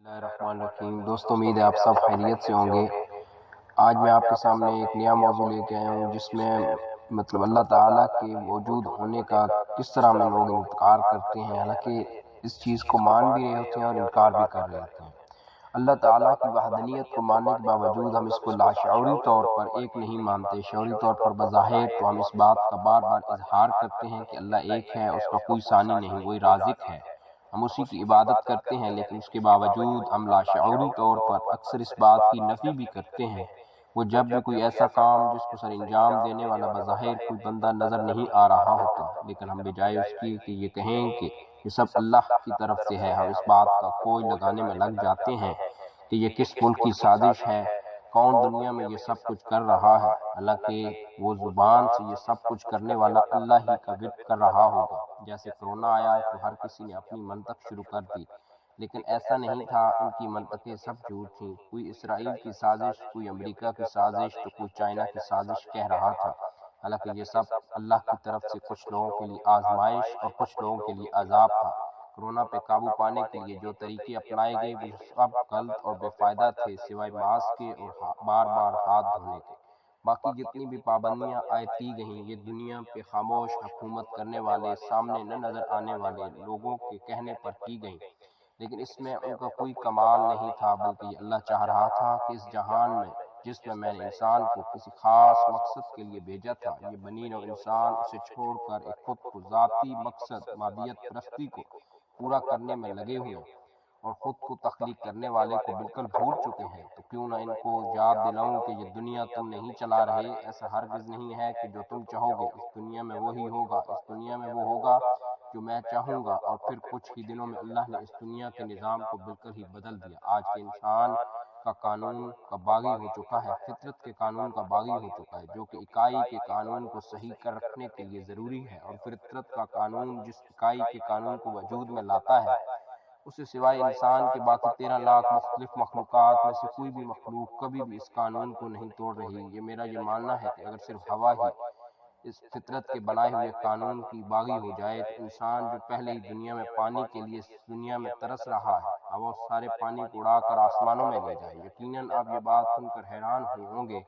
اللہ الرحمن الرحیم۔ دوستو امید ہے آپ سب خیریت سے ہوں گے۔ آج میں آپ کے سامنے ایک نیا موضوع لے کے آیا ہوں جس میں اللہ تعالیٰ کے موجود ہونے کا کس طرح میں لوگ انکار کرتے ہیں، حالانکہ اس چیز کو مان بھی رہے ہوتے ہیں اور انکار بھی کر رہے ہوتے ہیں۔ اللہ تعالیٰ کی وحدانیت کو ماننے کے باوجود ہم اس کو لاشعوری طور پر ایک نہیں مانتے۔ شعوری طور پر بظاہر تو ہم اس بات کا بار بار اظہار کرتے ہیں کہ اللہ ایک ہے، اس کا کوئی ثانی نہیں، وہی رازق ہے، ہم اسی کی عبادت کرتے ہیں، لیکن اس کے باوجود ہم لاشعوری طور پر اکثر اس بات کی نفی بھی کرتے ہیں۔ وہ جب بھی کوئی ایسا کام جس کو سر انجام دینے والا بظاہر کوئی بندہ نظر نہیں آ رہا ہوتا، لیکن ہم بجائے اس کی کہ یہ کہیں کہ یہ سب اللہ کی طرف سے ہے، ہم اس بات کا کوئی لگانے میں لگ جاتے ہیں کہ یہ کس ملک کی سازش ہے، کون دنیا میں یہ سب کچھ کر رہا ہے، حالانکہ وہ زبان سے یہ سب کچھ کرنے والا اللہ ہی کا ورد کر رہا ہوگا۔ جیسے کرونا آیا تو ہر کسی نے اپنی منطق شروع کر دی، لیکن ایسا نہیں تھا، ان کی منطقیں سب جھوٹ تھیں۔ کوئی اسرائیل کی سازش، کوئی امریکہ کی سازش، تو کوئی چائنا کی سازش کہہ رہا تھا، حالانکہ یہ سب اللہ کی طرف سے کچھ لوگوں کے لیے آزمائش اور کچھ لوگوں کے لیے عذاب تھا۔ کرونا پہ قابو پانے کے لیے جو طریقے اپنائے گئے وہ سب غلط اور بے فائدہ تھے، سوائے ماسک کے اور بار بار ہاتھ دھونے کے۔ باقی جتنی بھی پابندیاں عائد کی گئیں، یہ دنیا پہ خاموش حکومت کرنے والے، سامنے نہ نظر آنے والے لوگوں کے کہنے پر کی گئیں، لیکن اس میں ان کا کوئی کمال نہیں تھا، بلکہ یہ اللہ چاہ رہا تھا کہ اس جہان میں جس میں نے انسان کو کسی خاص مقصد کے لیے بھیجا تھا، یہ بنی نوع انسان اسے چھوڑ کر ایک خود کو ذاتی مقصد مادیت پرستی کو پورا کرنے میں لگے ہوئے اور خود کو تخلیق کرنے والے کو بالکل بھول چکے ہیں۔ تو کیوں نہ ان کو یاد دلاؤں کہ یہ دنیا تم نہیں چلا رہے، ایسا ہرگز نہیں ہے کہ جو تم چاہو گے اس دنیا میں وہی ہوگا، اس دنیا میں وہ ہوگا جو میں چاہوں گا۔ اور پھر کچھ ہی دنوں میں اللہ نے اس دنیا کے نظام کو بالکل ہی بدل دیا۔ آج کے انسان کا قانون کا باغی ہو چکا ہے، فطرت کے قانون کا باغی ہو چکا ہے، جو کہ اکائی کے قانون کو صحیح کر رکھنے کے لیے ضروری ہے، اور فطرت کا قانون جس اکائی کے قانون کو وجود میں لاتا ہے، اسے سوائے انسان کے باقی 13 لاکھ مختلف مخلوقات میں سے کوئی بھی مخلوق کبھی بھی اس قانون کو نہیں توڑ رہی۔ یہ میرا یہ ماننا ہے کہ اگر صرف ہوا ہی اس فطرت کے بنائے ہوئے قانون کی باغی ہو جائے تو انسان جو پہلے ہی دنیا میں پانی کے لیے اس دنیا میں ترس رہا ہے، اب وہ سارے پانی کو اڑا کر آسمانوں میں لے جائے۔ یقیناً آپ یہ بات سن کر حیران ہوئے ہوں گے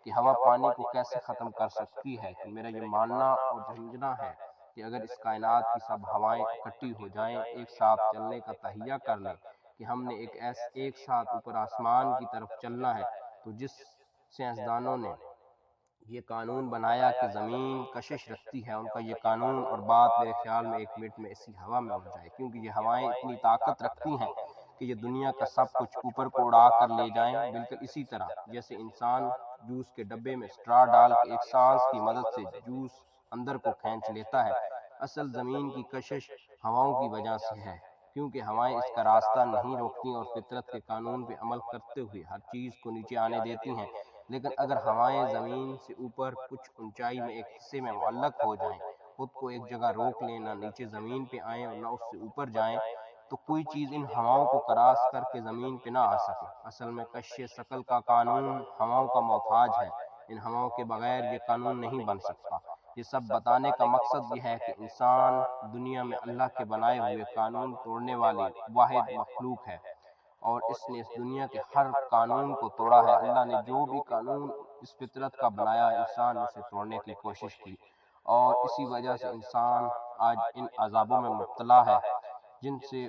کہ ہوا پانی کو کیسے ختم کر سکتی ہے۔ تو میرا یہ ماننا اور سمجھنا ہے کہ اگر اس کائنات کی سب ہوائیں اکٹھی ہو جائیں، ایک ساتھ چلنے کا تہیہ کر لیں کہ ہم نے ایک ساتھ اوپر آسمان کی طرف چلنا ہے، تو جس سائنسدانوں نے یہ قانون بنایا کہ زمین کشش رکھتی ہے، ان کا یہ قانون اور بات میرے خیال میں 1 منٹ میں اسی ہوا میں اڑ جائے، کیونکہ یہ ہوائیں اتنی طاقت رکھتی ہیں کہ یہ دنیا کا سب کچھ اوپر کو اڑا کر لے جائیں، بالکل اسی طرح جیسے انسان جوس کے ڈبے میں اسٹرا ڈال کے ایک سانس کی مدد سے جوس اندر کو کھینچ لیتا ہے۔ اصل زمین کی کشش ہواؤں کی وجہ سے ہے، کیونکہ ہوائیں اس کا راستہ نہیں روکتی اور فطرت کے قانون پہ عمل کرتے ہوئے ہر چیز کو نیچے آنے دیتی ہیں۔ لیکن اگر ہوائیں زمین سے اوپر کچھ اونچائی میں ایک حصے میں معلق ہو جائیں، خود کو ایک جگہ روک لیں، نہ نیچے زمین پہ آئیں اور نہ اس سے اوپر جائیں، تو کوئی چیز ان ہواؤں کو کراس کر کے زمین پہ نہ آ سکے۔ اصل میں کشش ثقل کا قانون ہواؤں کا محتاج ہے، ان ہواؤں کے بغیر یہ قانون نہیں بن سکتا۔ یہ سب بتانے کا مقصد یہ ہے کہ انسان دنیا میں اللہ کے بنائے ہوئے قانون توڑنے والی واحد مخلوق ہے، اور اس نے اس دنیا کے ہر قانون کو توڑا ہے۔ اللہ نے جو بھی قانون اس فطرت کا بنایا، انسان نے اسے توڑنے کی کوشش کی، اور اسی وجہ سے انسان آج ان عذابوں میں مبتلا ہے جن سے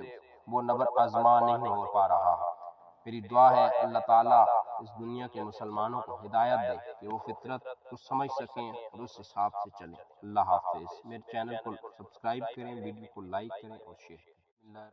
وہ نبر آزما نہیں ہو پا رہا۔ میری دعا ہے اللہ تعالیٰ اس دنیا کے مسلمانوں کو ہدایت دے کہ وہ فطرت کو سمجھ سکیں اور اس حساب سے چلیں۔ اللہ حافظ۔ میرے چینل کو سبسکرائب کریں، ویڈیو کو لائک کریں اور شیئر کریں۔